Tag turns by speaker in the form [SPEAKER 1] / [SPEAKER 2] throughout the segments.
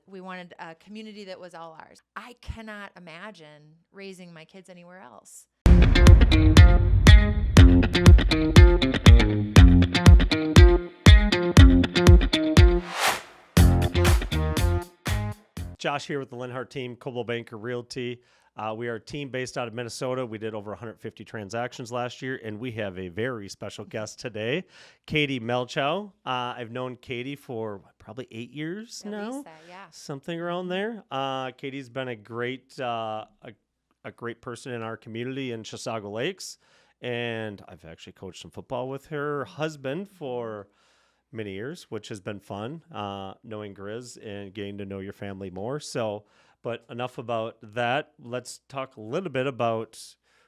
[SPEAKER 1] we wanted a community that was all ours. I cannot imagine raising my kids anywhere else.
[SPEAKER 2] Josh here with the Leonhardt Team, Coldwell Banker Realty. We are a team based out of Minnesota. We did over 150 transactions last year, and we have a very special guest today, Katie Malchow. I've known Katie for probably 8 years
[SPEAKER 1] At
[SPEAKER 2] now,
[SPEAKER 1] least that, yeah.
[SPEAKER 2] something around there. Katie's been a great person in our community in Chisago Lakes, and I've actually coached some football with her husband for many years, which has been fun, knowing Grizz and getting to know your family more. So, but enough about that. Let's talk a little bit about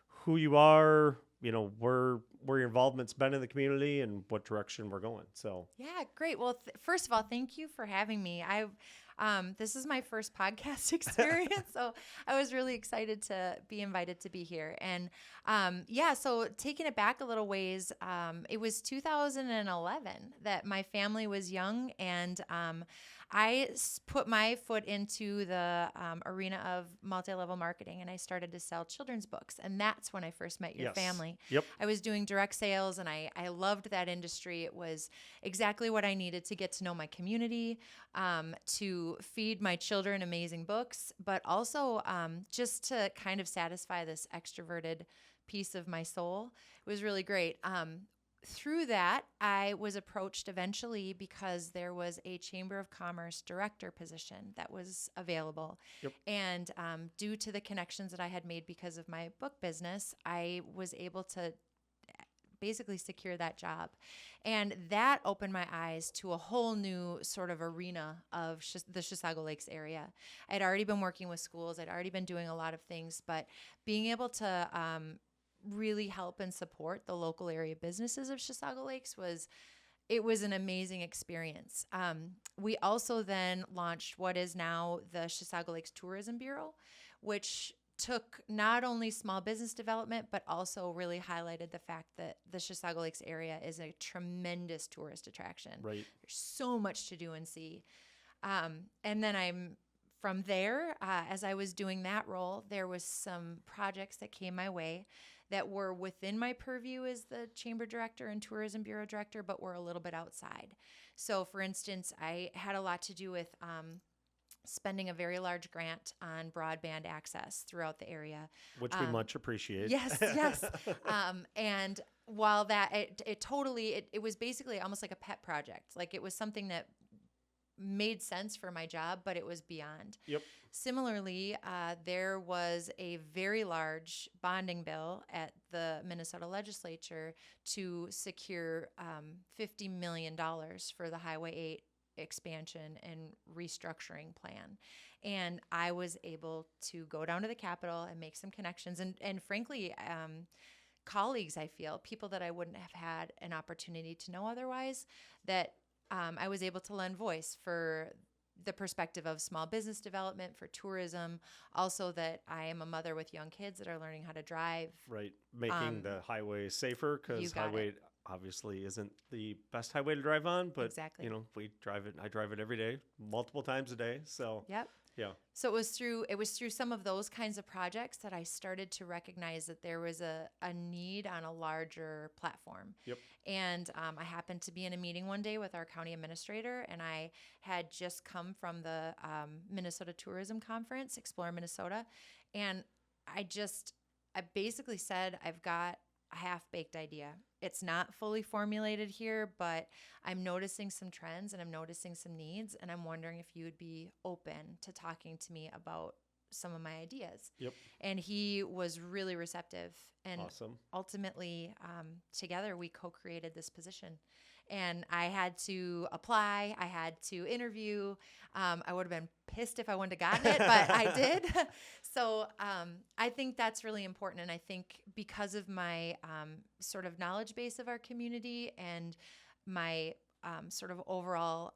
[SPEAKER 2] who you are, where your involvement's been in the community and what direction we're going. So,
[SPEAKER 1] yeah, great. Well, first of all, thank you for having me. This is my first podcast experience, so I was really excited to be invited to be here. And so taking it back a little ways, it was 2011 that my family was young, and I put my foot into the arena of multi-level marketing, and I started to sell children's books. And that's when I first met your family.
[SPEAKER 2] Yep.
[SPEAKER 1] I was doing direct sales, and I loved that industry. It was exactly what I needed to get to know my community, to feed my children amazing books, but also just to kind of satisfy this extroverted piece of my soul. It was really great. Through that, I was approached eventually because there was a Chamber of Commerce director position that was available.
[SPEAKER 2] Yep.
[SPEAKER 1] And due to the connections that I had made because of my book business, I was able to basically secure that job. And that opened my eyes to a whole new sort of arena of the Chisago Lakes area. I'd already been working with schools. I'd already been doing a lot of things, but being able to really help and support the local area businesses of Chisago Lakes was an amazing experience. We also then launched what is now the Chisago Lakes Tourism Bureau, which took not only small business development, but also really highlighted the fact that the Chisago Lakes area is a tremendous tourist attraction.
[SPEAKER 2] Right.
[SPEAKER 1] There's so much to do and see. And then from there, as I was doing that role, there was some projects that came my way that were within my purview as the chamber director and tourism bureau director, but were a little bit outside. So for instance, I had a lot to do with spending a very large grant on broadband access throughout the area.
[SPEAKER 2] Which we much appreciate.
[SPEAKER 1] Yes. And while that, it was basically almost like a pet project. Like it was something that made sense for my job, but it was beyond.
[SPEAKER 2] Yep.
[SPEAKER 1] Similarly, there was a very large bonding bill at the Minnesota legislature to secure $50 million for the Highway 8 expansion and restructuring plan. And I was able to go down to the Capitol and make some connections. And frankly, colleagues, I feel, people that I wouldn't have had an opportunity to know otherwise, that I was able to lend voice for the perspective of small business development, for tourism, also that I am a mother with young kids that are learning how to drive.
[SPEAKER 2] Right. Making the highway safer, because highway obviously isn't the best highway to drive on, but
[SPEAKER 1] exactly.
[SPEAKER 2] We drive it. I drive it every day, multiple times a day. So
[SPEAKER 1] yep.
[SPEAKER 2] Yeah.
[SPEAKER 1] So it was through some of those kinds of projects that I started to recognize that there was a need on a larger platform.
[SPEAKER 2] Yep.
[SPEAKER 1] And I happened to be in a meeting one day with our county administrator, and I had just come from the Minnesota Tourism Conference, Explore Minnesota, and I basically said, I've got a half-baked idea. It's not fully formulated here, but I'm noticing some trends and I'm noticing some needs, and I'm wondering if you would be open to talking to me about some of my ideas.
[SPEAKER 2] Yep.
[SPEAKER 1] And he was really receptive. And
[SPEAKER 2] awesome.
[SPEAKER 1] Ultimately, together we co-created this position. And I had to apply. I had to interview. I would have been pissed if I wouldn't have gotten it, but I did. So I think that's really important. And I think because of my sort of knowledge base of our community and my sort of overall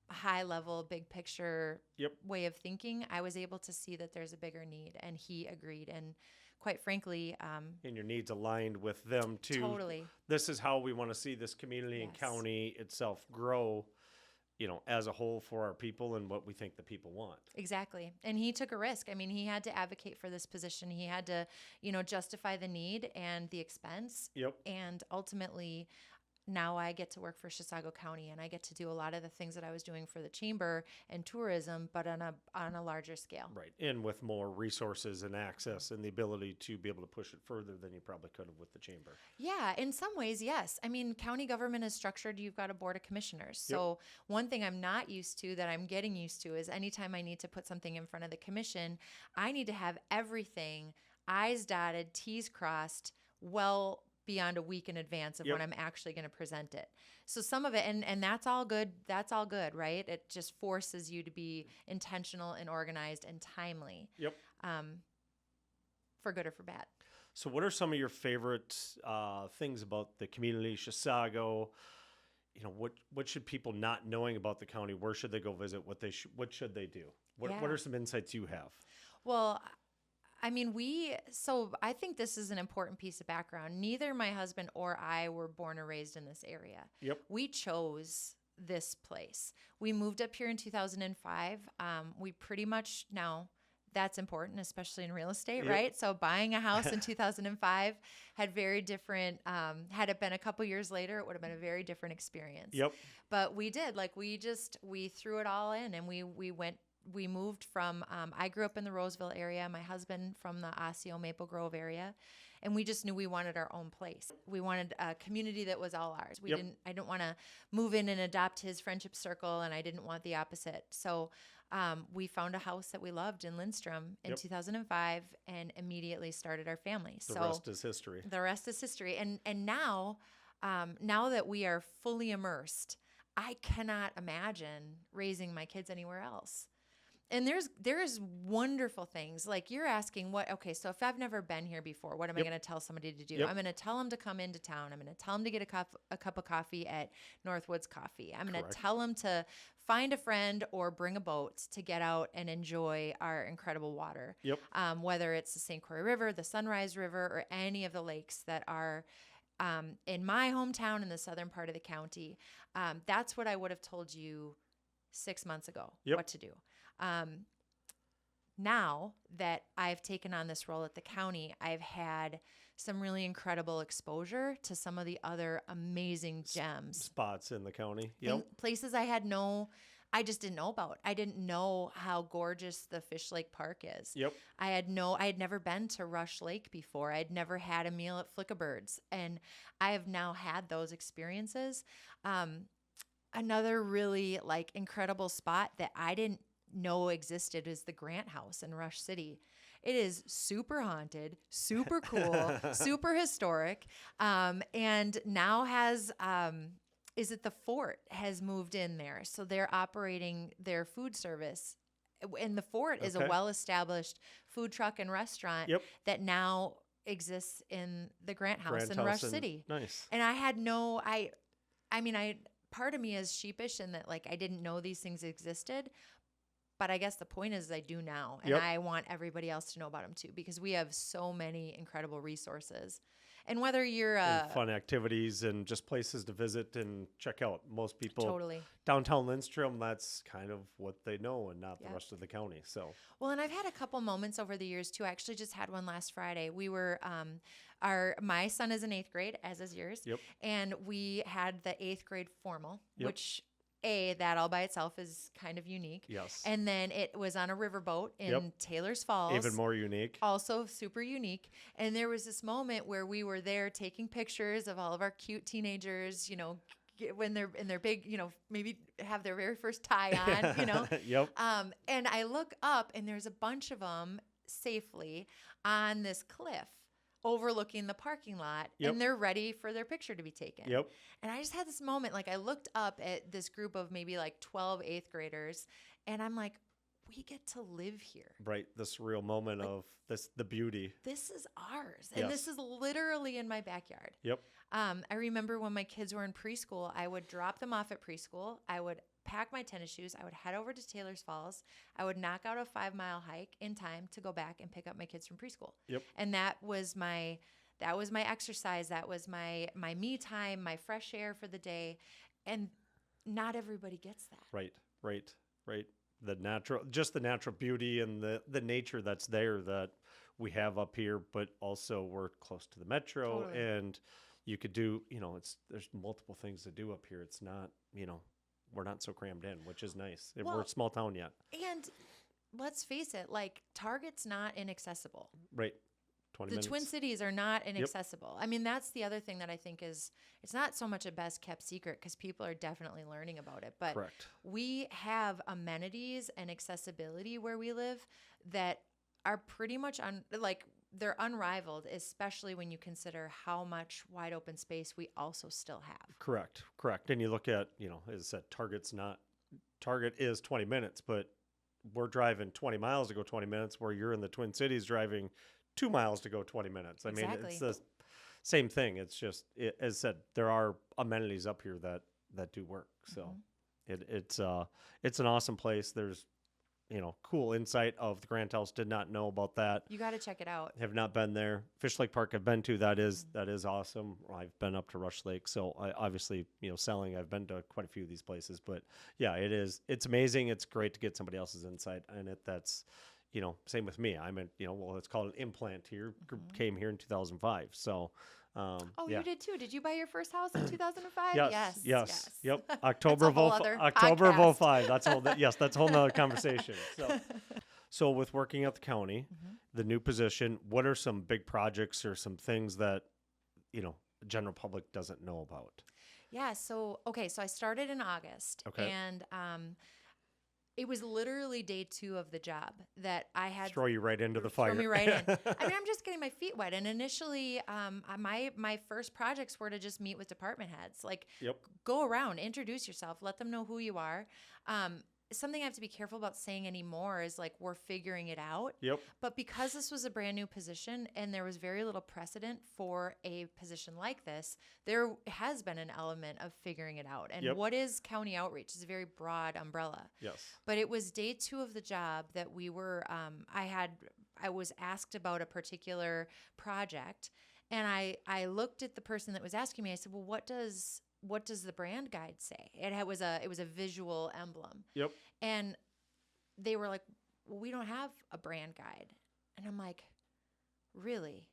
[SPEAKER 1] high level, big picture way of thinking, I was able to see that there's a bigger need, and he agreed. And quite frankly,
[SPEAKER 2] and your needs aligned with them too.
[SPEAKER 1] Totally.
[SPEAKER 2] This is how we want to see this community and county itself grow. as a whole for our people and what we think the people want.
[SPEAKER 1] Exactly. And he took a risk. I mean, he had to advocate for this position. He had to, justify the need and the expense.
[SPEAKER 2] Yep.
[SPEAKER 1] And ultimately, now I get to work for Chisago County, and I get to do a lot of the things that I was doing for the chamber and tourism, but on a larger scale.
[SPEAKER 2] Right. And with more resources and access and the ability to be able to push it further than you probably could have with the chamber.
[SPEAKER 1] Yeah, in some ways, yes. I mean, county government is structured. You've got a board of commissioners. So one thing I'm not used to that I'm getting used to is anytime I need to put something in front of the commission, I need to have everything I's dotted, T's crossed, well beyond a week in advance of when I'm actually going to present it. So some of it, and that's all good. That's all good, right? It just forces you to be intentional and organized and timely.
[SPEAKER 2] Yep.
[SPEAKER 1] For good or for bad.
[SPEAKER 2] So what are some of your favorite things about the community, Chisago? What should people not knowing about the county? Where should they go visit? What should they do? What are some insights you have?
[SPEAKER 1] Well, I mean, so I think this is an important piece of background. Neither my husband or I were born or raised in this area.
[SPEAKER 2] Yep.
[SPEAKER 1] We chose this place. We moved up here in 2005. We pretty much now, that's important, especially in real estate, right? So buying a house in 2005 had very different, had it been a couple years later, it would have been a very different experience.
[SPEAKER 2] Yep.
[SPEAKER 1] But we did, we threw it all in, and we moved from, I grew up in the Roseville area, my husband from the Osseo Maple Grove area, and we just knew we wanted our own place. We wanted a community that was all ours. I didn't want to move in and adopt his friendship circle, and I didn't want the opposite. So we found a house that we loved in Lindstrom in 2005 and immediately started our family.
[SPEAKER 2] The rest is history.
[SPEAKER 1] The rest is history. And now that we are fully immersed, I cannot imagine raising my kids anywhere else. And there's wonderful things like you're asking so if I've never been here before, what am I going to tell somebody to do? I'm going to tell them to come into town. I'm going to tell them to get a cup of coffee at Northwoods Coffee. I'm going to tell them to find a friend or bring a boat to get out and enjoy our incredible water. Whether it's the St. Croix River, the Sunrise River, or any of the lakes that are in my hometown in the southern part of the county. That's what I would have told you 6 months ago, what to do. Now that I've taken on this role at the county, I've had some really incredible exposure to some of the other amazing gems.
[SPEAKER 2] Spots in the county.
[SPEAKER 1] Places I just didn't know about. I didn't know how gorgeous the Fish Lake Park is. I had never been to Rush Lake before. I'd never had a meal at Flickabird's, and I have now had those experiences. Another really incredible spot that I didn't know existed is the Grant House in Rush City. It is super haunted, super cool, super historic, and now has the Fort has moved in there, so they're operating their food service. And the Fort is a well-established food truck and restaurant that now exists in the Grant House in Rush City.
[SPEAKER 2] Nice.
[SPEAKER 1] And part of me is sheepish in that I didn't know these things existed. But I guess the point is I do now, and I want everybody else to know about them too, because we have so many incredible resources. And whether you're
[SPEAKER 2] and fun activities and just places to visit and check out, most people downtown Lindstrom, that's kind of what they know, and not the rest of the county. So
[SPEAKER 1] well, and I've had a couple moments over the years too. I actually just had one last Friday. We were my son is in 8th grade, as is yours, and we had the 8th grade formal, which that all by itself is kind of unique.
[SPEAKER 2] Yes.
[SPEAKER 1] And then it was on a riverboat in Taylor's Falls.
[SPEAKER 2] Even more unique.
[SPEAKER 1] Also super unique. And there was this moment where we were there taking pictures of all of our cute teenagers, when they're in their big, maybe have their very first tie on, and I look up and there's a bunch of them safely on this cliff overlooking the parking lot, and they're ready for their picture to be taken. And I just had this moment, I looked up at this group of maybe 12 8th graders, and I'm like, we get to live here.
[SPEAKER 2] Right. This real moment of the beauty.
[SPEAKER 1] This is ours. And this is literally in my backyard. I remember when my kids were in preschool, I would drop them off at preschool. I would pack my tennis shoes. I would head over to Taylor's Falls. I would knock out a 5-mile hike in time to go back and pick up my kids from preschool. And that was my exercise. That was my me time, my fresh air for the day. And not everybody gets that.
[SPEAKER 2] Right, right, right. Just the natural beauty and the nature that's there that we have up here, but also we're close to the metro,
[SPEAKER 1] Totally.
[SPEAKER 2] and you could do, there's multiple things to do up here. It's not, we're not so crammed in, which is nice. We're
[SPEAKER 1] Well,
[SPEAKER 2] a small town yet.
[SPEAKER 1] and let's face it, like Target's not inaccessible.
[SPEAKER 2] Right. 20
[SPEAKER 1] The
[SPEAKER 2] minutes.
[SPEAKER 1] Twin Cities are not inaccessible. I mean, that's the other thing that I think is, it's not so much a best kept secret because people are definitely learning about it. But
[SPEAKER 2] Correct.
[SPEAKER 1] we have amenities and accessibility where we live that are pretty much they're unrivaled, especially when you consider how much wide open space we also still have.
[SPEAKER 2] Correct. Correct. And you look at, as I said, Target is 20 minutes, but we're driving 20 miles to go 20 minutes, where you're in the Twin Cities driving 2 miles to go 20 minutes. I mean,
[SPEAKER 1] Exactly.
[SPEAKER 2] it's the same thing. It's just, as I said, there are amenities up here that do work. So it's an awesome place. There's, cool insight of the Grant House. Did not know about that.
[SPEAKER 1] You got to check it out.
[SPEAKER 2] Have not been there. Fish Lake Park I've been to. That is awesome. I've been up to Rush Lake. So I obviously, selling, I've been to quite a few of these places, but yeah, it's amazing. It's great to get somebody else's insight in it. That's, same with me. I'm it's called an implant here. Came here in 2005. So,
[SPEAKER 1] Oh,
[SPEAKER 2] yeah.
[SPEAKER 1] you did too. Did you buy your first house in 2005?
[SPEAKER 2] Yes. Yep.
[SPEAKER 1] That's
[SPEAKER 2] October
[SPEAKER 1] a
[SPEAKER 2] of
[SPEAKER 1] whole other
[SPEAKER 2] October of
[SPEAKER 1] podcast.
[SPEAKER 2] 05. That's that's a whole nother conversation. So with working at the county, the new position, what are some big projects or some things that, the general public doesn't know about?
[SPEAKER 1] Yeah. So I started in August.
[SPEAKER 2] Okay.
[SPEAKER 1] And it was literally day 2 of the job that I had.
[SPEAKER 2] Throw you right into the fire.
[SPEAKER 1] Throw me right in. I mean, I'm just getting my feet wet. And initially, my first projects were to just meet with department heads. Like, go around, introduce yourself, let them know who you are. Something I have to be careful about saying anymore is like, we're figuring it out.
[SPEAKER 2] Yep.
[SPEAKER 1] But because this was a brand new position and there was very little precedent for a position like this, there has been an element of figuring it out. And what is county outreach? It's a very broad umbrella.
[SPEAKER 2] Yes.
[SPEAKER 1] But it was day 2 of the job that we were, I was asked about a particular project, and I looked at the person that was asking me. I said, well, what does the brand guide say? It was a visual emblem.
[SPEAKER 2] Yep.
[SPEAKER 1] And they were like, well, we don't have a brand guide. And I'm like, really?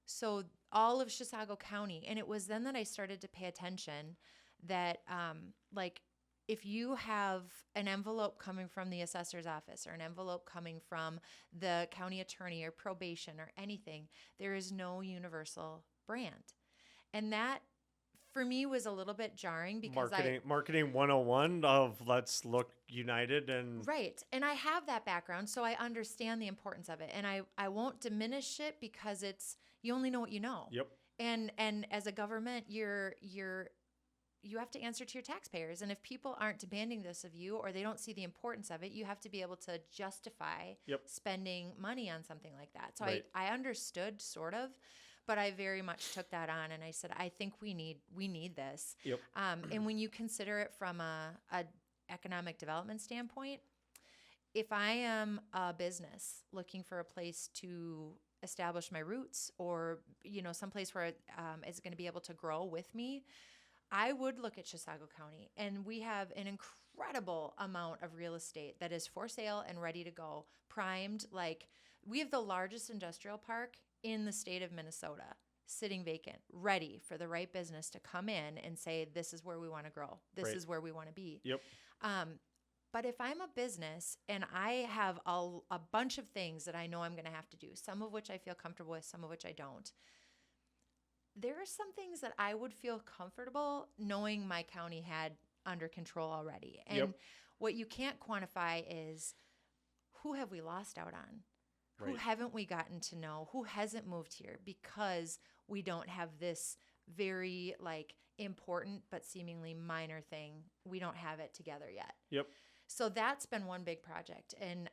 [SPEAKER 1] So all of Chisago County. And it was then that I started to pay attention that, if you have an envelope coming from the assessor's office or an envelope coming from the county attorney or probation or anything, there is no universal brand. And that, for me, was a little bit jarring because
[SPEAKER 2] marketing 101 of let's look united and
[SPEAKER 1] right. And I have that background, so I understand the importance of it. And I won't diminish it because you only know what you know.
[SPEAKER 2] Yep.
[SPEAKER 1] And as a government, you have to answer to your taxpayers. And if people aren't demanding this of you or they don't see the importance of it, you have to be able to justify spending money on something like that. So
[SPEAKER 2] right.
[SPEAKER 1] I understood sort of, but I very much took that on and I said, I think we need this.
[SPEAKER 2] Yep.
[SPEAKER 1] And when you consider it from a economic development standpoint, if I am a business looking for a place to establish my roots or, someplace where it's going to be able to grow with me, I would look at Chisago County, and we have an incredible amount of real estate that is for sale and ready to go, primed. Like, we have the largest industrial park in the state of Minnesota, sitting vacant, ready for the right business to come in and say, this is where we want to grow. This is where we want to be.
[SPEAKER 2] Yep.
[SPEAKER 1] But if I'm a business and I have a bunch of things that I know I'm going to have to do, some of which I feel comfortable with, some of which I don't, there are some things that I would feel comfortable knowing my county had under control already. And what you can't quantify is, who have we lost out on? Right. Who haven't we gotten to know? Who hasn't moved here because we don't have this very important but seemingly minor thing? We don't have it together yet.
[SPEAKER 2] Yep.
[SPEAKER 1] So that's been one big project. And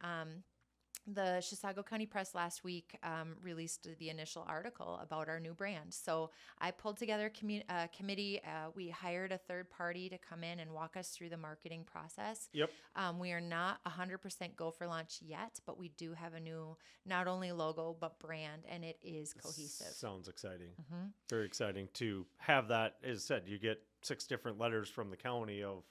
[SPEAKER 1] the Chisago County Press last week released the initial article about our new brand. So I pulled together a committee. We hired a third party to come in and walk us through the marketing process.
[SPEAKER 2] Yep.
[SPEAKER 1] We are not 100% go for launch yet, but we do have a new, not only logo, but brand, and it is cohesive.
[SPEAKER 2] Sounds exciting. Mm-hmm. Very exciting to have that. As said, you get 6 different letters from the county of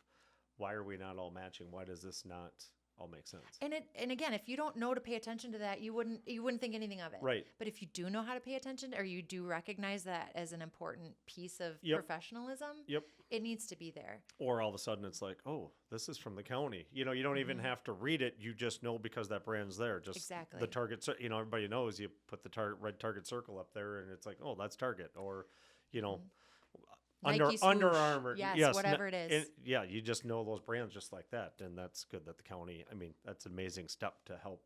[SPEAKER 2] why are we not all matching? Why does this not all make sense?
[SPEAKER 1] And again, if you don't know to pay attention to that, you wouldn't think anything of it.
[SPEAKER 2] Right.
[SPEAKER 1] But if you do know how to pay attention, or you do recognize that as an important piece of
[SPEAKER 2] Yep.
[SPEAKER 1] professionalism,
[SPEAKER 2] Yep.
[SPEAKER 1] it needs to be there.
[SPEAKER 2] Or all of a sudden it's like, oh, this is from the county. You don't even have to read it. You just know because that brand's there. Just
[SPEAKER 1] Exactly.
[SPEAKER 2] the Target, everybody knows you put the red Target circle up there and it's like, oh, that's Target. Or,
[SPEAKER 1] Nike
[SPEAKER 2] Under
[SPEAKER 1] swoosh.
[SPEAKER 2] Armour.
[SPEAKER 1] Yes, whatever it is.
[SPEAKER 2] You just know those brands just like that. And that's good that the county, that's an amazing step to help,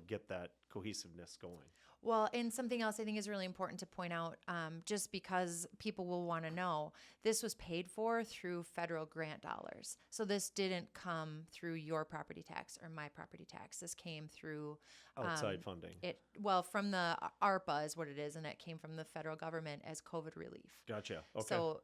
[SPEAKER 2] get that cohesiveness going.
[SPEAKER 1] Well, and something else I think is really important to point out, just because people will want to know, this was paid for through federal grant dollars. So this didn't come through your property tax or my property tax. This came through
[SPEAKER 2] Outside funding.
[SPEAKER 1] From the ARPA is what it is, and it came from the federal government as COVID relief.
[SPEAKER 2] Gotcha. Okay.
[SPEAKER 1] So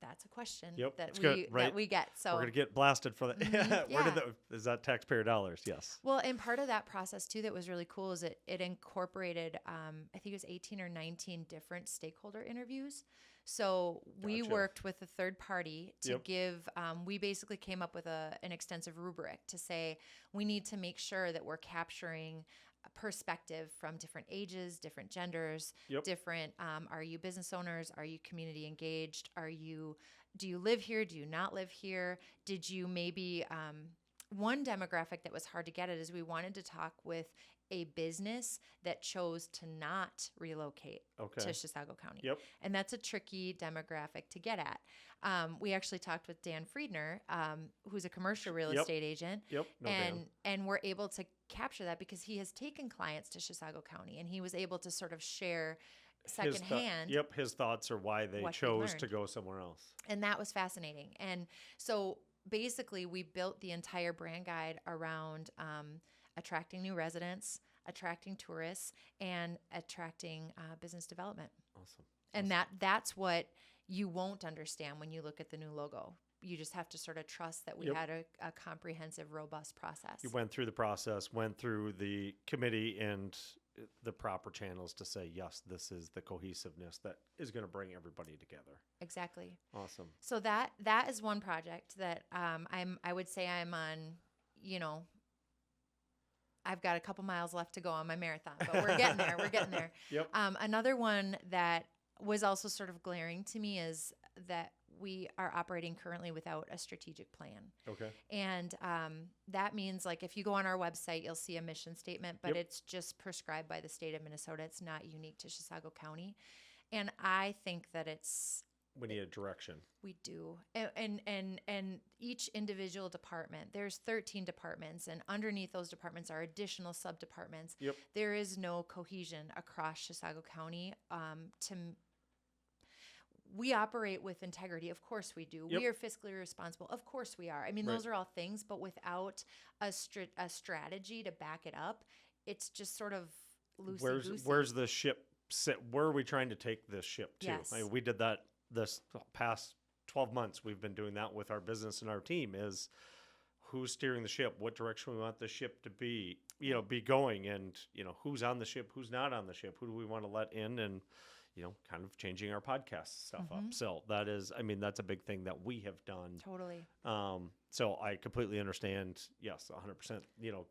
[SPEAKER 1] that's a question
[SPEAKER 2] that
[SPEAKER 1] we get. So
[SPEAKER 2] we're gonna get blasted for that.
[SPEAKER 1] Yeah.
[SPEAKER 2] Is that taxpayer dollars? Yes.
[SPEAKER 1] Well, and part of that process too that was really cool is it incorporated I think it was 18 or 19 different stakeholder interviews. So we
[SPEAKER 2] Gotcha.
[SPEAKER 1] worked with a third party to
[SPEAKER 2] Yep.
[SPEAKER 1] give. We basically came up with an extensive rubric to say we need to make sure that we're capturing a perspective from different ages, different genders,
[SPEAKER 2] Yep.
[SPEAKER 1] different. Are you business owners? Are you community engaged? Do you live here? Do you not live here? Did you maybe? One demographic that was hard to get at is we wanted to talk with a business that chose to not relocate to Chisago County.
[SPEAKER 2] Yep.
[SPEAKER 1] And that's a tricky demographic to get at. We actually talked with Dan Friedner, who's a commercial real
[SPEAKER 2] Yep.
[SPEAKER 1] estate agent.
[SPEAKER 2] Yep. No doubt.
[SPEAKER 1] And we're able to capture that because he has taken clients to Chisago County and he was able to sort of share secondhand.
[SPEAKER 2] His thoughts are why they
[SPEAKER 1] what they
[SPEAKER 2] chose to
[SPEAKER 1] learned.
[SPEAKER 2] go somewhere else.
[SPEAKER 1] And that was fascinating. And so basically we built the entire brand guide around attracting new residents, attracting tourists, and attracting business development.
[SPEAKER 2] Awesome.
[SPEAKER 1] And that's what you won't understand when you look at the new logo. You just have to sort of trust that we
[SPEAKER 2] Yep.
[SPEAKER 1] had a comprehensive, robust process.
[SPEAKER 2] You went through the process, went through the committee and the proper channels to say, yes, this is the cohesiveness that is going to bring everybody together.
[SPEAKER 1] Exactly.
[SPEAKER 2] Awesome.
[SPEAKER 1] So that is one project that I would say I'm on, I've got a couple miles left to go on my marathon, but we're getting there. We're getting there.
[SPEAKER 2] Yep.
[SPEAKER 1] Another one that was also sort of glaring to me is that we are operating currently without a strategic plan.
[SPEAKER 2] Okay.
[SPEAKER 1] And that means, like, if you go on our website, you'll see a mission statement, but
[SPEAKER 2] Yep.
[SPEAKER 1] it's just prescribed by the state of Minnesota. It's not unique to Chisago County. And I think that
[SPEAKER 2] We need a direction.
[SPEAKER 1] we do. And each individual department, there's 13 departments, and underneath those departments are additional sub-departments.
[SPEAKER 2] Yep.
[SPEAKER 1] There is no cohesion across Chisago County. We operate with integrity. Of course we do.
[SPEAKER 2] Yep.
[SPEAKER 1] We are fiscally responsible. Of course we are. I mean, those
[SPEAKER 2] Right.
[SPEAKER 1] are all things, but without a strategy to back it up, it's just sort of loosey-goosey.
[SPEAKER 2] Where's the ship sit? Where are we trying to take this ship to?
[SPEAKER 1] Yes.
[SPEAKER 2] We did that this past 12 months. We've been doing that with our business and our team is who's steering the ship, what direction we want the ship to be going, and, who's on the ship, who's not on the ship, who do we want to let in, and, kind of changing our podcast stuff up. So that is, that's a big thing that we have done.
[SPEAKER 1] Totally.
[SPEAKER 2] So I completely understand. Yes, 100%,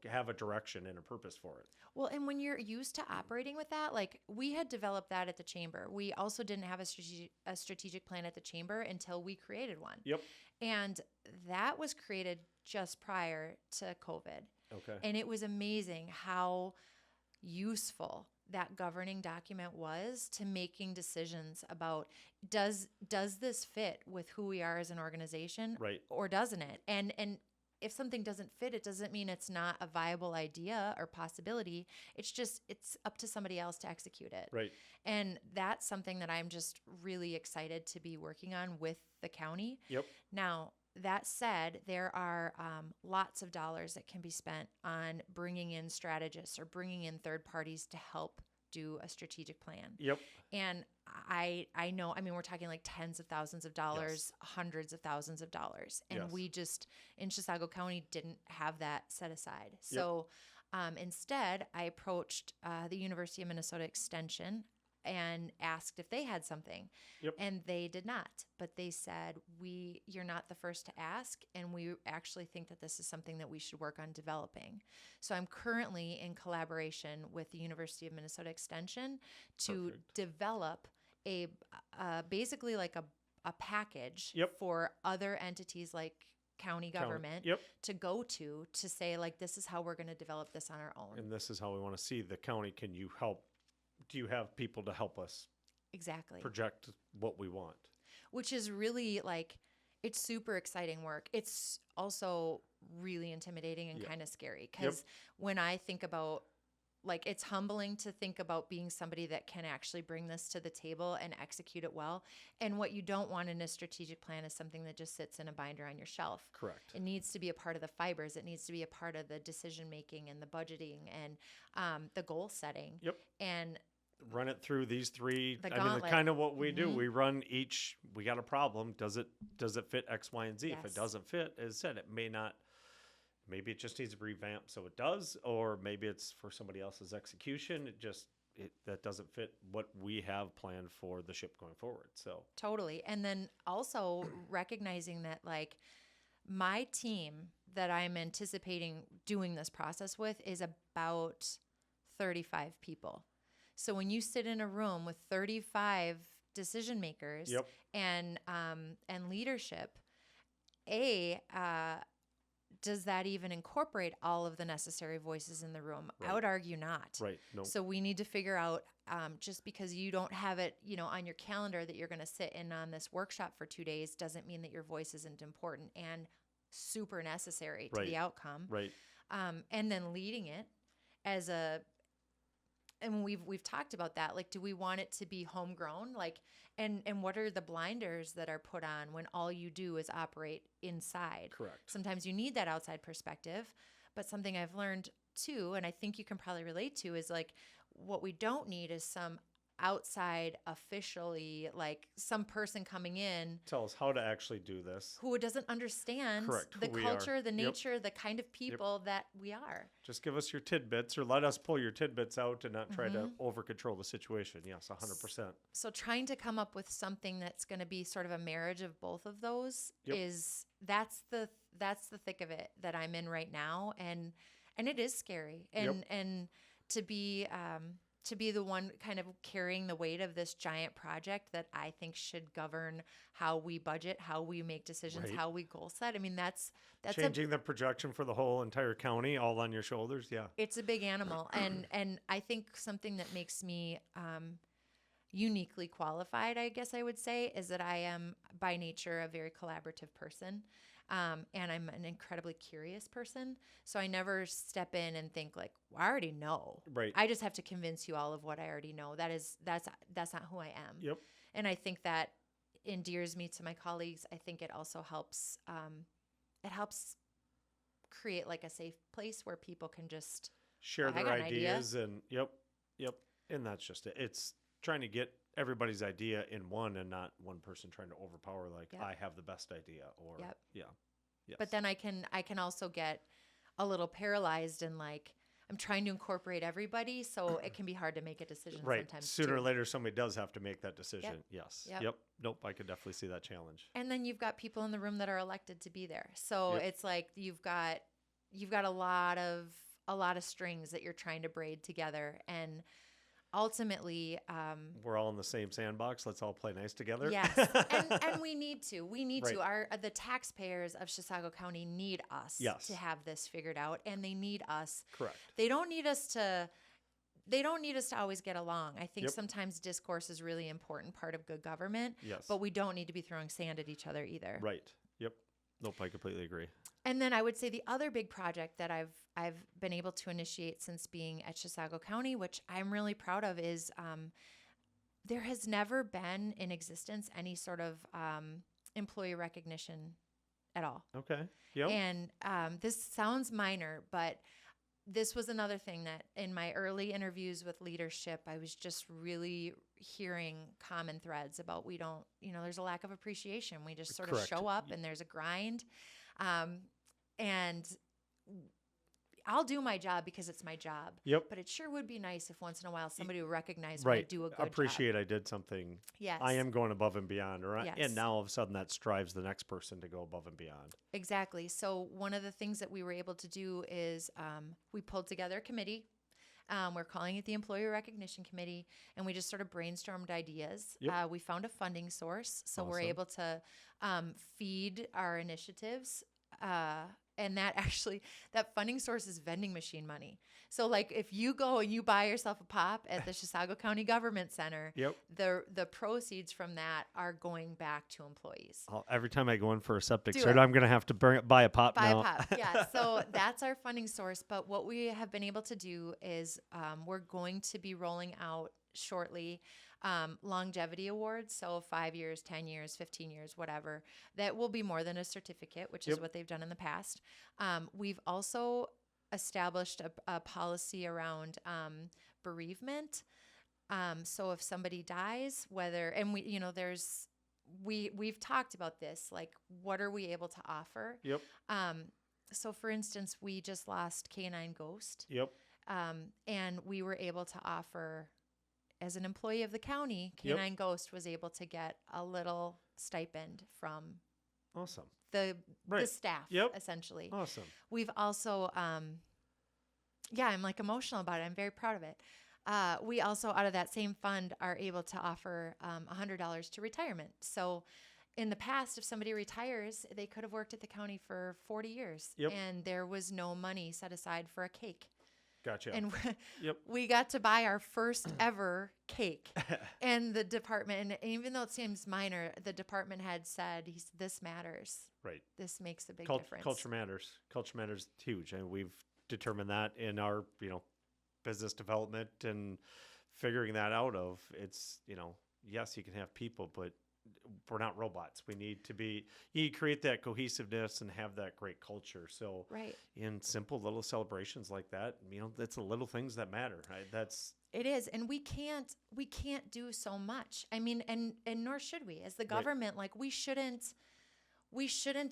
[SPEAKER 2] have a direction and a purpose for it.
[SPEAKER 1] Well, and when you're used to operating with that, like we had developed that at the chamber. We also didn't have a strategic plan at the chamber until we created one.
[SPEAKER 2] Yep.
[SPEAKER 1] And that was created just prior to COVID.
[SPEAKER 2] Okay.
[SPEAKER 1] And it was amazing how useful that governing document was to making decisions about does this fit with who we are as an organization,
[SPEAKER 2] Right.
[SPEAKER 1] or doesn't it? And if something doesn't fit, it doesn't mean it's not a viable idea or possibility. It's just it's up to somebody else to execute it.
[SPEAKER 2] Right.
[SPEAKER 1] And that's something that I'm just really excited to be working on with the county.
[SPEAKER 2] Yep.
[SPEAKER 1] Now, that said, there are lots of dollars that can be spent on bringing in strategists or bringing in third parties to help do a strategic plan.
[SPEAKER 2] Yep.
[SPEAKER 1] And I know, we're talking like tens of thousands of dollars, hundreds of thousands of dollars. And
[SPEAKER 2] Yes.
[SPEAKER 1] we just, in Chisago County, didn't have that set aside. So instead, I approached the University of Minnesota Extension and asked if they had something.
[SPEAKER 2] Yep.
[SPEAKER 1] And they did not, but they said, you're not the first to ask, and we actually think that this is something that we should work on developing. So I'm currently in collaboration with the University of Minnesota Extension to develop a basically like a package for other entities like county government to go to say, like, this is how we're going to develop this on our own.
[SPEAKER 2] And this is how we want to see the county. Can you help? Do you have people to help us
[SPEAKER 1] exactly
[SPEAKER 2] project what we want? Which
[SPEAKER 1] is really, like, it's super exciting work. It's also really intimidating and kind of scary because when I think about, like, it's humbling to think about being somebody that can actually bring this to the table and execute it well. And what you don't want in a strategic plan is something that just sits in a binder on your shelf.
[SPEAKER 2] Correct.
[SPEAKER 1] It needs to be a part of the fibers. It needs to be a part of the decision making and the budgeting and the goal setting. And
[SPEAKER 2] run it through these three.
[SPEAKER 1] I mean,
[SPEAKER 2] kind of what we do. We run each. We got a problem. Does it fit X, Y, and Z?
[SPEAKER 1] Yes.
[SPEAKER 2] If it doesn't fit, as I said, it may not. Maybe it just needs to be revamped so it does, or maybe it's for somebody else's execution. That doesn't fit what we have planned for the ship going forward. So
[SPEAKER 1] totally. And then also recognizing that, like, my team that I'm anticipating doing this process with is about 35 people. So when you sit in a room with 35 decision makers and leadership, does that even incorporate all of the necessary voices in the room? Right. I would argue not.
[SPEAKER 2] Right. No.
[SPEAKER 1] So we need to figure out, just because you don't have it, on your calendar that you're going to sit in on this workshop for 2 days doesn't mean that your voice isn't important and super necessary to the outcome.
[SPEAKER 2] Right.
[SPEAKER 1] And then leading it and we've talked about that. Like, do we want it to be homegrown? Like, and what are the blinders that are put on when all you do is operate inside?
[SPEAKER 2] Correct.
[SPEAKER 1] Sometimes you need that outside perspective, but something I've learned too, and I think you can probably relate to, is like, what we don't need is some outside officially, like, some person coming in
[SPEAKER 2] tell us how to actually do this,
[SPEAKER 1] who doesn't understand the culture, the nature, the kind of people that we are.
[SPEAKER 2] Just give us your tidbits, or let us pull your tidbits out and not try to over control the situation. Yes, 100%.
[SPEAKER 1] So trying to come up with something that's going to be sort of a marriage of both of those that's the thick of it that I'm in right now, and it is scary, and to be the one kind of carrying the weight of this giant project that I think should govern how we budget, how we make decisions, how we goal set. I mean, that's
[SPEAKER 2] changing the projection for the whole entire county all on your shoulders. Yeah.
[SPEAKER 1] It's a big animal. And I think something that makes me uniquely qualified, I guess I would say, is that I am by nature a very collaborative person. And I'm an incredibly curious person. So I never step in and think, like, well, I already know.
[SPEAKER 2] Right.
[SPEAKER 1] I just have to convince you all of what I already know. That's not who I am.
[SPEAKER 2] Yep.
[SPEAKER 1] And I think that endears me to my colleagues. I think it also helps, it helps create, like, a safe place where people can just
[SPEAKER 2] share their ideas. And and that's just it. It's trying to get everybody's idea in one, and not one person trying to overpower, like, I have the best idea, or Yes.
[SPEAKER 1] But then I can also get a little paralyzed, and, like, I'm trying to incorporate everybody, so it can be hard to make a decision sometimes.
[SPEAKER 2] Sooner or later, somebody does have to make that decision. Yes. Nope. I could definitely see that challenge.
[SPEAKER 1] And then you've got people in the room that are elected to be there, so it's like you've got a lot of strings that you're trying to braid together, and ultimately,
[SPEAKER 2] we're all in the same sandbox. Let's all play nice together.
[SPEAKER 1] Yes, and we need to. The taxpayers of Chisago County need us to have this figured out, and they need us.
[SPEAKER 2] Correct.
[SPEAKER 1] They don't need us to always get along. I think sometimes discourse is really important part of good government.
[SPEAKER 2] Yes.
[SPEAKER 1] But we don't need to be throwing sand at each other either.
[SPEAKER 2] Right. Yep. Nope. I completely agree.
[SPEAKER 1] And then I would say the other big project that I've been able to initiate since being at Chisago County, which I'm really proud of, is there has never been in existence any sort of employee recognition at all.
[SPEAKER 2] Okay. Yep.
[SPEAKER 1] And this sounds minor, but this was another thing that in my early interviews with leadership, I was just really hearing common threads about there's a lack of appreciation. We just sort of show up and there's a grind. And I'll do my job because it's my job.
[SPEAKER 2] Yep.
[SPEAKER 1] But it sure would be nice if once in a while somebody would recognize when I
[SPEAKER 2] Right.
[SPEAKER 1] do a good
[SPEAKER 2] Appreciate
[SPEAKER 1] job.
[SPEAKER 2] I did something.
[SPEAKER 1] Yes.
[SPEAKER 2] I am going above and beyond.
[SPEAKER 1] Yes.
[SPEAKER 2] And now all of a sudden that strives the next person to go above and beyond.
[SPEAKER 1] Exactly. So one of the things that we were able to do is we pulled together a committee. We're calling it the Employee Recognition Committee, and we just sort of brainstormed ideas.
[SPEAKER 2] Yep.
[SPEAKER 1] We found a funding source, so we're
[SPEAKER 2] Awesome.
[SPEAKER 1] able to feed our initiatives. And that funding source is vending machine money. So like if you go and you buy yourself a pop at the Chisago County Government Center,
[SPEAKER 2] Yep.
[SPEAKER 1] the proceeds from that are going back to employees.
[SPEAKER 2] Every time I go in for a septic
[SPEAKER 1] Do
[SPEAKER 2] cert,
[SPEAKER 1] it.
[SPEAKER 2] I'm going to have to buy a pop
[SPEAKER 1] Buy
[SPEAKER 2] now.
[SPEAKER 1] a pop. Yeah. So that's our funding source. But what we have been able to do is we're going to be rolling out shortly longevity awards. So 5 years, 10 years, 15 years, whatever. That will be more than a certificate, which is
[SPEAKER 2] Yep.
[SPEAKER 1] what they've done in the past. We've also established a policy around bereavement. So if somebody dies, we've talked about this, like what are we able to offer?
[SPEAKER 2] Yep.
[SPEAKER 1] So for instance, we just lost Canine Ghost.
[SPEAKER 2] Yep.
[SPEAKER 1] And we were able to offer, as an employee of the county, Canine Ghost was able to get a little stipend from
[SPEAKER 2] Awesome.
[SPEAKER 1] the
[SPEAKER 2] Right.
[SPEAKER 1] staff,
[SPEAKER 2] Yep.
[SPEAKER 1] essentially.
[SPEAKER 2] Awesome.
[SPEAKER 1] We've also, I'm like emotional about it. I'm very proud of it. We also, out of that same fund, are able to offer $100 to retirement. So in the past, if somebody retires, they could have worked at the county for 40 years.
[SPEAKER 2] Yep.
[SPEAKER 1] And there was no money set aside for a cake.
[SPEAKER 2] Gotcha.
[SPEAKER 1] And
[SPEAKER 2] Yep.
[SPEAKER 1] we got to buy our first ever cake. And the department, and even though it seems minor, the department had said, this matters.
[SPEAKER 2] Right.
[SPEAKER 1] This makes a big difference.
[SPEAKER 2] Culture matters. Culture matters huge. And we've determined that in our, business development and figuring that out of it's, yes, you can have people, but we're not robots. We need to create that cohesiveness and have that great culture. So
[SPEAKER 1] Right.
[SPEAKER 2] in simple little celebrations like that, that's the little things that matter. Right?
[SPEAKER 1] It is, and we can't do so much. I mean, and nor should we. As the government, like we shouldn't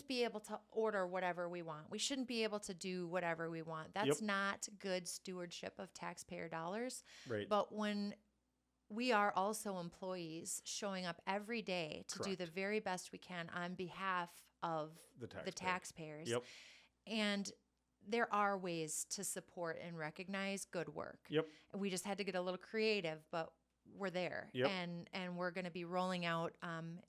[SPEAKER 1] be able to order whatever we want. We shouldn't be able to do whatever we want. That's not good stewardship of taxpayer dollars.
[SPEAKER 2] Right.
[SPEAKER 1] But when we are also employees showing up every day to do the very best we can on behalf of the taxpayers.
[SPEAKER 2] Yep.
[SPEAKER 1] And there are ways to support and recognize good work.
[SPEAKER 2] Yep.
[SPEAKER 1] We just had to get a little creative, but we're there.
[SPEAKER 2] Yep.
[SPEAKER 1] And we're going to be rolling out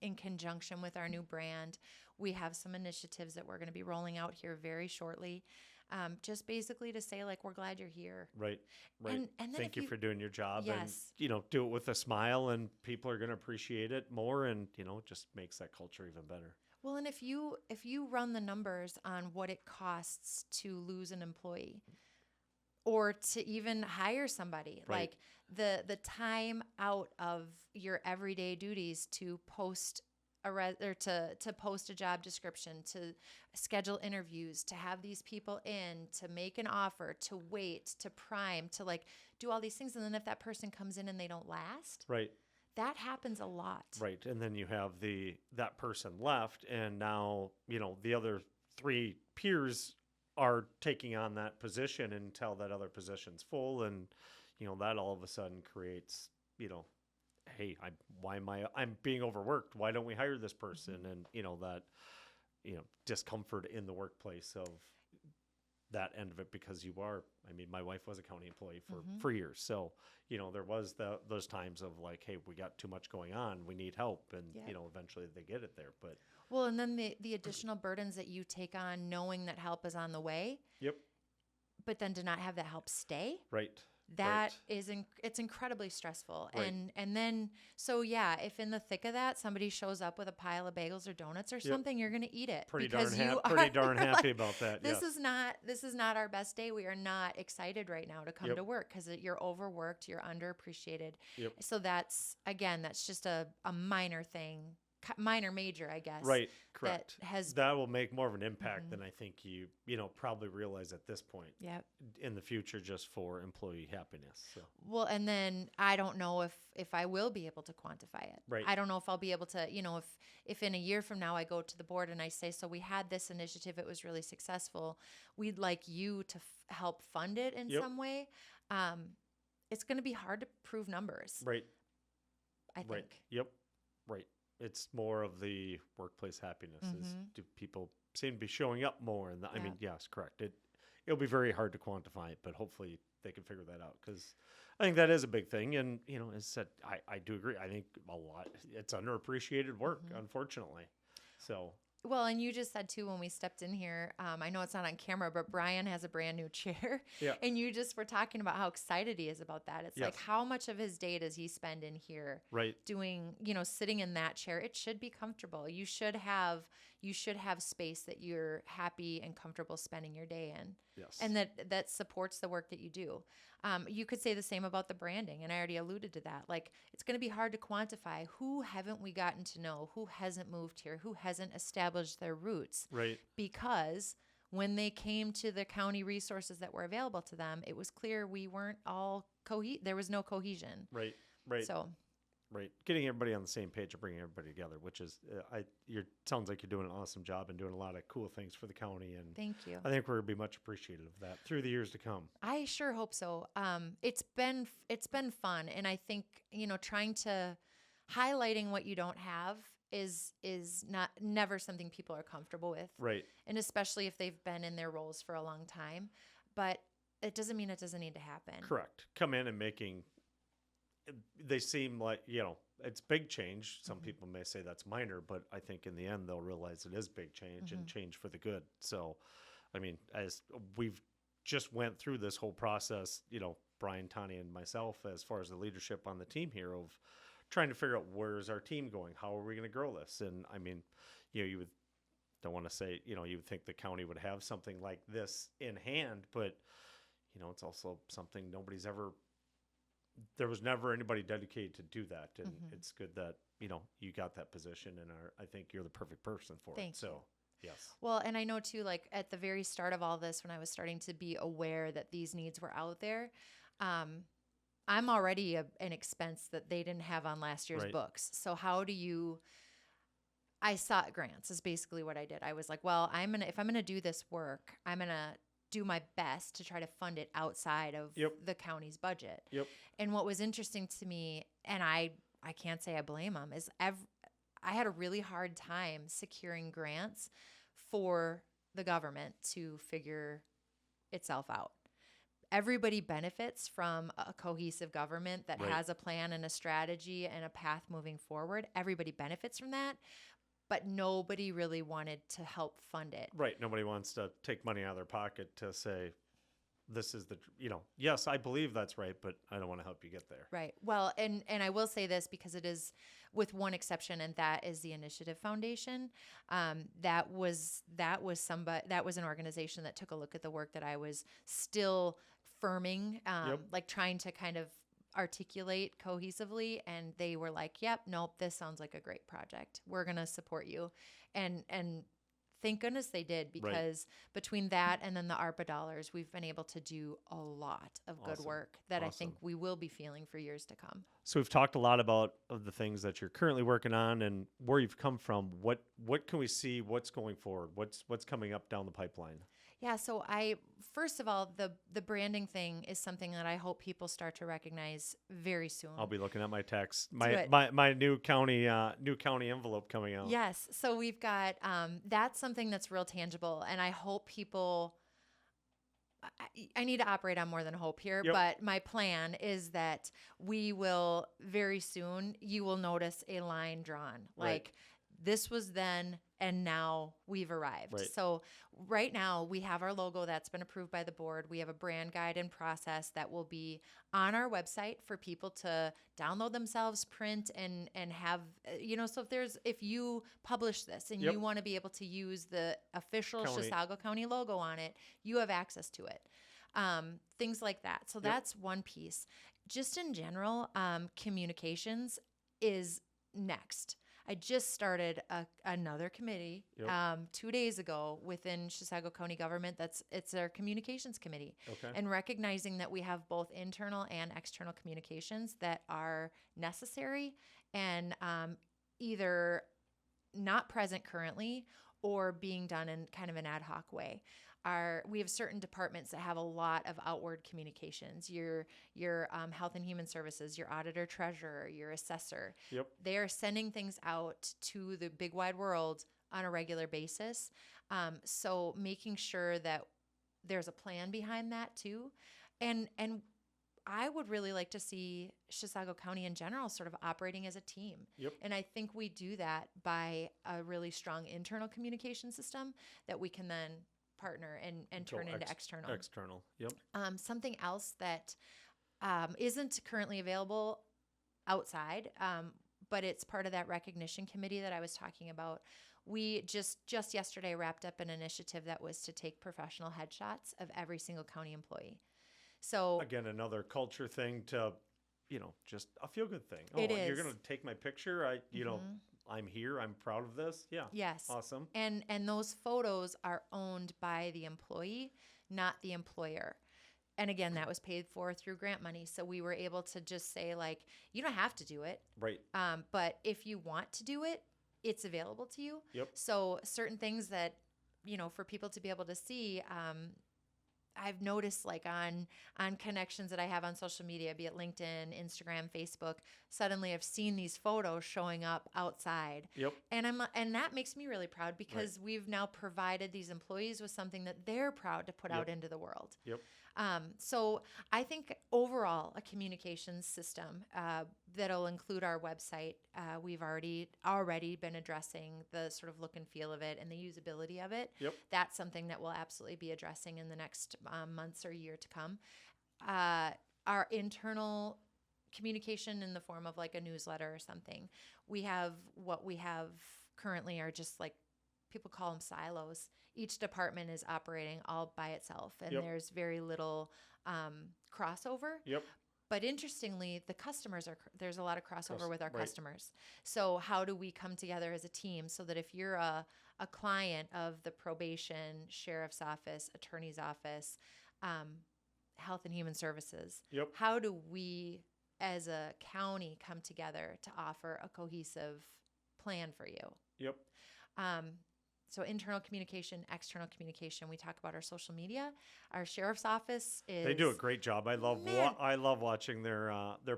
[SPEAKER 1] in conjunction with our new brand. We have some initiatives that we're going to be rolling out here very shortly. Just basically to say, like, we're glad you're here.
[SPEAKER 2] Right. Right.
[SPEAKER 1] And then
[SPEAKER 2] Thank you for doing your job.
[SPEAKER 1] Yes.
[SPEAKER 2] And, do it with a smile, and people are going to appreciate it more, and, it just makes that culture even better.
[SPEAKER 1] Well, and if you run the numbers on what it costs to lose an employee or to even hire somebody,
[SPEAKER 2] Right.
[SPEAKER 1] like the time out of your everyday duties to post to post a job description, to schedule interviews, to have these people in, to make an offer, to wait, to prime, to like do all these things, and then if that person comes in and they don't last,
[SPEAKER 2] Right.
[SPEAKER 1] that happens a lot.
[SPEAKER 2] Right. And then you have that person left, and now, the other 3 peers are taking on that position until that other position's full. And, that all of a sudden creates, hey, I'm being overworked. Why don't we hire this person?
[SPEAKER 1] Mm-hmm.
[SPEAKER 2] And, that, discomfort in the workplace of that end of it, because my wife was a county employee for years. So, there was those times of like, hey, we got too much going on. We need help. And, eventually they get it there. But
[SPEAKER 1] Well, and then the additional burdens that you take on knowing that help is on the way.
[SPEAKER 2] Yep.
[SPEAKER 1] But then to not have that help stay.
[SPEAKER 2] Right.
[SPEAKER 1] That is it's incredibly stressful.
[SPEAKER 2] Right.
[SPEAKER 1] And then so yeah, if in the thick of that somebody shows up with a pile of bagels or donuts or something, you're going to eat it
[SPEAKER 2] Pretty
[SPEAKER 1] because
[SPEAKER 2] darn happy about that.
[SPEAKER 1] This is not our best day. We are not excited right now to come to work because you're overworked, you're underappreciated.
[SPEAKER 2] Yep.
[SPEAKER 1] So that's just a minor thing minor major, I guess.
[SPEAKER 2] Right, correct.
[SPEAKER 1] Has
[SPEAKER 2] that will make more of an impact than I think you probably realize at this point.
[SPEAKER 1] Yep.
[SPEAKER 2] In the future, just for employee happiness. So.
[SPEAKER 1] Well, and then I don't know if I will be able to quantify it.
[SPEAKER 2] Right.
[SPEAKER 1] I don't know if I'll be able to, if in a year from now I go to the board and I say, so we had this initiative, it was really successful. We'd like you to help fund it in some way. It's going to be hard to prove numbers.
[SPEAKER 2] Right.
[SPEAKER 1] I think.
[SPEAKER 2] Right. Yep. Right. It's more of the workplace happiness. Do people seem to be showing up more? And I mean, yes, correct. It'll be very hard to quantify it, but hopefully they can figure that out, because I think that is a big thing. And, as I said, I do agree. I think it's underappreciated work, unfortunately. So.
[SPEAKER 1] Well, and you just said too, when we stepped in here, I know it's not on camera, but Brian has a brand new chair.
[SPEAKER 2] Yeah.
[SPEAKER 1] And you just were talking about how excited he is about that. It's like, how much of his day does he spend in here?
[SPEAKER 2] Right.
[SPEAKER 1] Doing, sitting in that chair. It should be comfortable. You should have space that you're happy and comfortable spending your day in.
[SPEAKER 2] Yes.
[SPEAKER 1] And that supports the work that you do. You could say the same about the branding, and I already alluded to that. Like, it's going to be hard to quantify. Who haven't we gotten to know? Who hasn't moved here? Who hasn't established their roots?
[SPEAKER 2] Right.
[SPEAKER 1] Because when they came to the county resources that were available to them, it was clear we weren't all there was no cohesion.
[SPEAKER 2] Right. Right.
[SPEAKER 1] So.
[SPEAKER 2] Right. Getting everybody on the same page and bringing everybody together, which is, sounds like you're doing an awesome job and doing a lot of cool things for the county. And
[SPEAKER 1] thank you.
[SPEAKER 2] I think we're going to be much appreciative of that through the years to come.
[SPEAKER 1] I sure hope so. It's been fun. And I think, trying to highlighting what you don't have is never something people are comfortable with.
[SPEAKER 2] Right.
[SPEAKER 1] And especially if they've been in their roles for a long time, but it doesn't mean it doesn't need to happen.
[SPEAKER 2] Correct. Come in and they seem like, it's big change. Some people may say that's minor, but I think in the end they'll realize it is big change and change for the good. So, I mean, as we've just went through this whole process, Brian, Tanya, and myself, as far as the leadership on the team here, of trying to figure out where's our team going? How are we going to grow this? And I mean, you would don't want to say, you would think the county would have something like this in hand, but it's also something there was never anybody dedicated to do that. And it's good that, you got that position, and I think you're the perfect person for
[SPEAKER 1] Thank
[SPEAKER 2] it. So,
[SPEAKER 1] you.
[SPEAKER 2] yes.
[SPEAKER 1] Well, and I know too, like at the very start of all this, when I was starting to be aware that these needs were out there, I'm already an expense that they didn't have on last year's books. So I sought grants is basically what I did. I was like, well, if I'm going to do this work, I'm going to do my best to try to fund it outside of the county's budget.
[SPEAKER 2] Yep.
[SPEAKER 1] And what was interesting to me, and I can't say I blame them, is I had a really hard time securing grants for the government to figure itself out. Everybody benefits from a cohesive government that has a plan and a strategy and a path moving forward. Everybody benefits from that. But nobody really wanted to help fund it.
[SPEAKER 2] Right. Nobody wants to take money out of their pocket to say, this is yes, I believe that's right, but I don't want to help you get there.
[SPEAKER 1] Right. Well, and I will say this because it is, with one exception, and that is the Initiative Foundation. That was an organization that took a look at the work that I was still firming, like trying to kind of articulate cohesively, and they were like, yep, nope, this sounds like a great project. We're going to support you. And thank goodness they did, because between that and then the ARPA dollars, we've been able to do a lot of good work that I think we will be feeling for years to come.
[SPEAKER 2] So we've talked a lot about the things that you're currently working on and where you've come from. What can we see? What's going forward? What's coming up down the pipeline?
[SPEAKER 1] Yeah, so first of all, the branding thing is something that I hope people start to recognize very soon.
[SPEAKER 2] I'll be looking at my text, my new county envelope coming out.
[SPEAKER 1] Yes, so we've got that's something that's real tangible, and I hope people. I need to operate on more than hope here, but my plan is that we will very soon. You will notice a line drawn, like this was then. And now we've arrived.
[SPEAKER 2] Right.
[SPEAKER 1] So right now we have our logo that's been approved by the board. We have a brand guide in process that will be on our website for people to download themselves, print, and have, so if you publish this and you want to be able to use the official Chisago County logo on it, you have access to it. Things like that. So that's one piece. Just in general, communications is next. I just started another committee
[SPEAKER 2] Yep.
[SPEAKER 1] 2 days ago within Chisago County government. It's our communications committee,
[SPEAKER 2] Okay.
[SPEAKER 1] and recognizing that we have both internal and external communications that are necessary and either not present currently or being done in kind of an ad hoc way. We have certain departments that have a lot of outward communications. Your health and human services, your auditor treasurer, your assessor.
[SPEAKER 2] Yep.
[SPEAKER 1] They are sending things out to the big wide world on a regular basis. So making sure that there's a plan behind that too. And I would really like to see Chisago County in general sort of operating as a team.
[SPEAKER 2] Yep.
[SPEAKER 1] And I think we do that by a really strong internal communication system that we can then partner and turn into external.
[SPEAKER 2] External. Yep.
[SPEAKER 1] Something else that isn't currently available outside, but it's part of that recognition committee that I was talking about. We just yesterday wrapped up an initiative that was to take professional headshots of every single county employee. So
[SPEAKER 2] Again, another culture thing to, just a feel good thing.
[SPEAKER 1] It
[SPEAKER 2] You're
[SPEAKER 1] is.
[SPEAKER 2] going to take my picture. I'm here. I'm proud of this. Yeah.
[SPEAKER 1] yes.
[SPEAKER 2] Awesome.
[SPEAKER 1] And those photos are owned by the employee, not the employer. And again, that was paid for through grant money. So we were able to just say, like, you don't have to do it.
[SPEAKER 2] Right.
[SPEAKER 1] But if you want to do it, it's available to you.
[SPEAKER 2] Yep.
[SPEAKER 1] So certain things that, for people to be able to see, I've noticed like on connections that I have on social media, be it LinkedIn, Instagram, Facebook, suddenly I've seen these photos showing up outside.
[SPEAKER 2] Yep.
[SPEAKER 1] And that makes me really proud because we've now provided these employees with something that they're proud to put out into the world.
[SPEAKER 2] Yep.
[SPEAKER 1] So I think overall a communications system that'll include our website. We've already been addressing the sort of look and feel of it and the usability of it.
[SPEAKER 2] Yep.
[SPEAKER 1] That's something that we'll absolutely be addressing in the next months or year to come. Our internal communication in the form of like a newsletter or something. What we have currently are just like, people call them silos. Each department is operating all by itself, and there's very little crossover.
[SPEAKER 2] Yep.
[SPEAKER 1] But interestingly, there's a lot of crossover with our
[SPEAKER 2] right.
[SPEAKER 1] customers. So how do we come together as a team so that if you're a client of the probation, sheriff's office, attorney's office, health and human services,
[SPEAKER 2] Yep.
[SPEAKER 1] how do we as a county come together to offer a cohesive plan for you?
[SPEAKER 2] Yep.
[SPEAKER 1] So internal communication, external communication. We talk about our social media. Our sheriff's office is.
[SPEAKER 2] They do a great job. I love watching their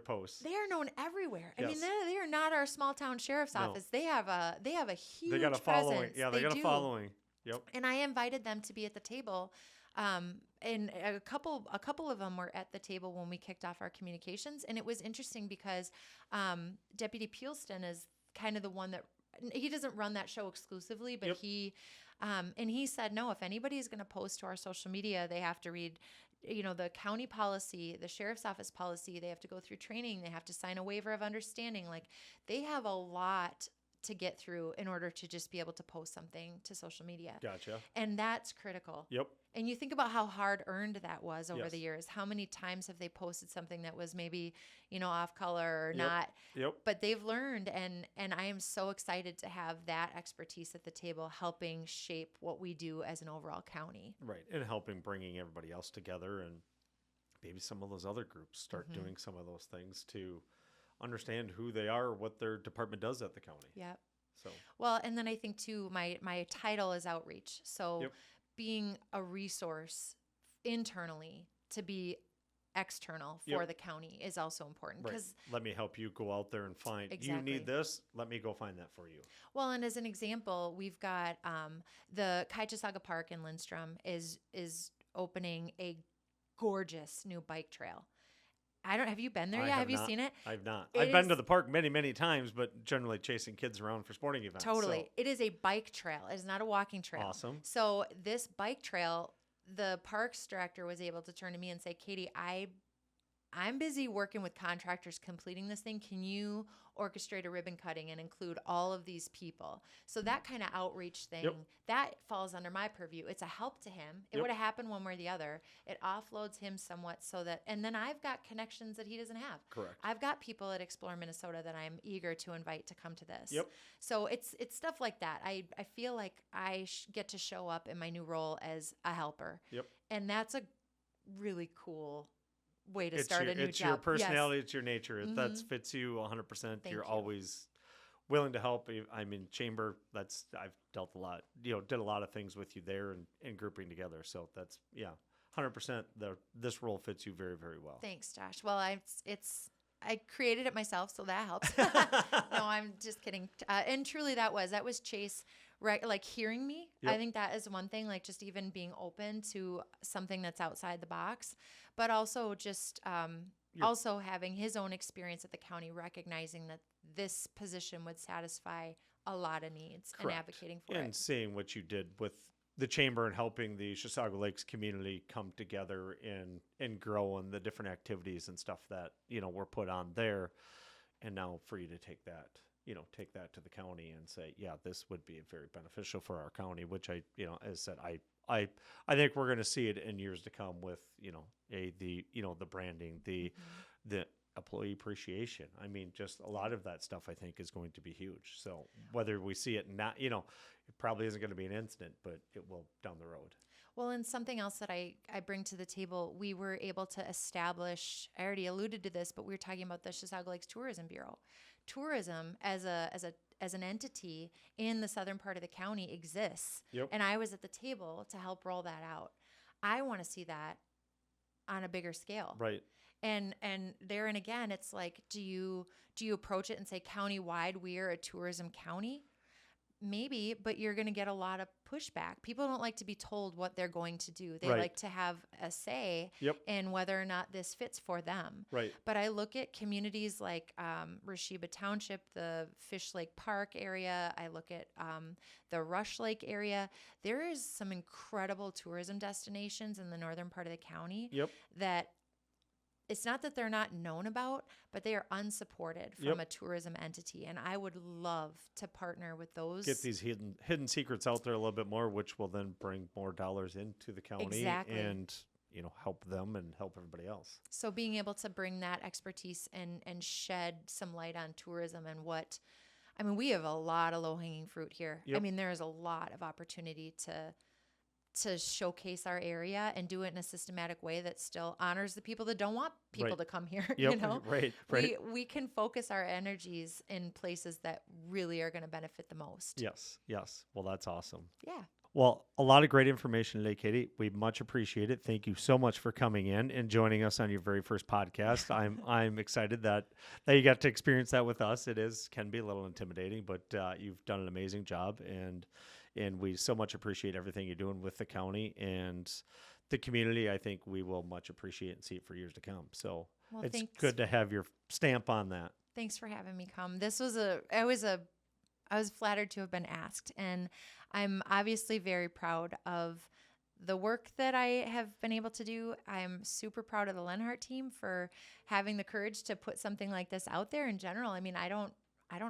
[SPEAKER 2] posts.
[SPEAKER 1] They are known everywhere.
[SPEAKER 2] Yes.
[SPEAKER 1] I mean, they are not our small town sheriff's
[SPEAKER 2] No.
[SPEAKER 1] office. They have a huge.
[SPEAKER 2] They got a following.
[SPEAKER 1] presence.
[SPEAKER 2] Yeah, they got
[SPEAKER 1] do.
[SPEAKER 2] a following. Yep.
[SPEAKER 1] And I invited them to be at the table. And a couple of them were at the table when we kicked off our communications. And it was interesting because Deputy Peelston is kind of the one that. He doesn't run that show exclusively, but he said, no, if anybody's going to post to our social media, they have to read, the county policy, the sheriff's office policy. They have to go through training. They have to sign a waiver of understanding. Like, they have a lot to get through in order to just be able to post something to social media.
[SPEAKER 2] Gotcha.
[SPEAKER 1] And that's critical.
[SPEAKER 2] Yep.
[SPEAKER 1] And you think about how hard earned that was over
[SPEAKER 2] Yes.
[SPEAKER 1] the years. How many times have they posted something that was maybe, off color or
[SPEAKER 2] Yep.
[SPEAKER 1] not?
[SPEAKER 2] Yep.
[SPEAKER 1] But they've learned, and I am so excited to have that expertise at the table helping shape what we do as an overall county.
[SPEAKER 2] Right. And helping bringing everybody else together, and maybe some of those other groups start doing some of those things to understand who they are, what their department does at the county.
[SPEAKER 1] Yep.
[SPEAKER 2] So.
[SPEAKER 1] Well, and then I think too, my title is outreach. So
[SPEAKER 2] Yep.
[SPEAKER 1] being a resource internally to be external for
[SPEAKER 2] Yep.
[SPEAKER 1] the county is also important
[SPEAKER 2] Right.
[SPEAKER 1] because
[SPEAKER 2] Let me help you go out there and find. You
[SPEAKER 1] Exactly.
[SPEAKER 2] need this. Let me go find that for you.
[SPEAKER 1] Well, and as an example, we've got the Chisago Park in Lindstrom is opening a gorgeous new bike trail. Have you been there yet? Have you seen it?
[SPEAKER 2] I've not.
[SPEAKER 1] It
[SPEAKER 2] I've been
[SPEAKER 1] is-
[SPEAKER 2] to the park many, many times, but generally chasing kids around for sporting events.
[SPEAKER 1] Totally.
[SPEAKER 2] So,
[SPEAKER 1] It is a bike trail. It is not a walking trail.
[SPEAKER 2] Awesome.
[SPEAKER 1] So this bike trail, the parks director was able to turn to me and say, Katie, I I'm busy working with contractors completing this thing. Can you orchestrate a ribbon cutting and include all of these people? So that kind of outreach thing,
[SPEAKER 2] Yep.
[SPEAKER 1] that falls under my purview. It's a help to him. It
[SPEAKER 2] Yep.
[SPEAKER 1] would have happened one way or the other. It offloads him somewhat so that, and then I've got connections that he doesn't have.
[SPEAKER 2] Correct.
[SPEAKER 1] I've got people at Explore Minnesota that I'm eager to invite to come to this.
[SPEAKER 2] Yep.
[SPEAKER 1] So it's stuff like that. I feel like I get to show up in my new role as a helper.
[SPEAKER 2] Yep.
[SPEAKER 1] And that's a really cool way to
[SPEAKER 2] It's
[SPEAKER 1] start
[SPEAKER 2] your,
[SPEAKER 1] a new
[SPEAKER 2] it's
[SPEAKER 1] job.
[SPEAKER 2] your personality,
[SPEAKER 1] Yes.
[SPEAKER 2] it's your nature. That fits you 100%.
[SPEAKER 1] Thank
[SPEAKER 2] You're
[SPEAKER 1] you.
[SPEAKER 2] always willing to help. I'm in chamber. I've dealt a lot, did a lot of things with you there and grouping together. So that's, 100%. This role fits you very, very well.
[SPEAKER 1] Thanks, Josh. Well, I created it myself, so that helps. No, I'm just kidding. And truly that was Chase, right? Like hearing me.
[SPEAKER 2] Yep.
[SPEAKER 1] I think that is one thing, like just even being open to something that's outside the box, but also just, also having his own experience at the county, recognizing that this position would satisfy a lot of needs.
[SPEAKER 2] Correct.
[SPEAKER 1] And advocating for
[SPEAKER 2] and
[SPEAKER 1] it.
[SPEAKER 2] seeing what you did with the chamber and helping the Chisago Lakes community come together and grow and the different activities and stuff that, were put on there. And now for you to take that to the county and say, this would be very beneficial for our county, which as I said, I think we're going to see it in years to come with, the branding, the employee appreciation. I mean, just a lot of that stuff I think is going to be huge. So whether we see it not, it probably isn't going to be an instant, but it will down the road.
[SPEAKER 1] Well, and something else that I bring to the table, we were able to establish, I already alluded to this, but we were talking about the Chisago Lakes Tourism Bureau. Tourism as an entity in the southern part of the county exists.
[SPEAKER 2] Yep.
[SPEAKER 1] And I was at the table to help roll that out. I want to see that on a bigger scale.
[SPEAKER 2] Right.
[SPEAKER 1] And there and again, it's like, do you approach it and say countywide, we are a tourism county? Maybe, but you're going to get a lot of pushback. People don't like to be told what they're going to do. They
[SPEAKER 2] Right.
[SPEAKER 1] like to have a say in whether or not this fits for them.
[SPEAKER 2] Right.
[SPEAKER 1] But I look at communities like Reshiba Township, the Fish Lake Park area. I look at the Rush Lake area. There is some incredible tourism destinations in the northern part of the county that it's not that they're not known about, but they are unsupported from a tourism entity. And I would love to partner with those.
[SPEAKER 2] Get these hidden secrets out there a little bit more, which will then bring more dollars into the county and, help them and help everybody else.
[SPEAKER 1] So being able to bring that expertise and shed some light on tourism and we have a lot of low-hanging fruit here.
[SPEAKER 2] Yep.
[SPEAKER 1] I mean, there is a lot of opportunity to showcase our area and do it in a systematic way that still honors the people that don't want people to come here.
[SPEAKER 2] Right.
[SPEAKER 1] We can focus our energies in places that really are going to benefit the most.
[SPEAKER 2] Yes. Well, that's awesome.
[SPEAKER 1] Yeah.
[SPEAKER 2] Well, a lot of great information today, Katie. We much appreciate it. Thank you so much for coming in and joining us on your very first podcast. I'm excited that you got to experience that with us. It can be a little intimidating, but you've done an amazing job, and we so much appreciate everything you're doing with the county and the community. I think we will much appreciate and see it for years to come. So it's good to have your stamp on that.
[SPEAKER 1] Thanks for having me come. I was flattered to have been asked, and I'm obviously very proud of the work that I have been able to do. I'm super proud of the Leonhardt team for having the courage to put something like this out there in general. I mean, I don't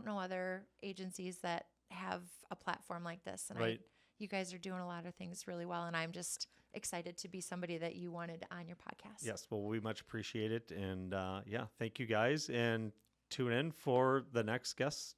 [SPEAKER 1] know other agencies that have a platform like this, and you guys are doing a lot of things really well, and I'm just excited to be somebody that you wanted on your podcast.
[SPEAKER 2] Yes, well, we much appreciate it, and thank you guys, and tune in for the next guest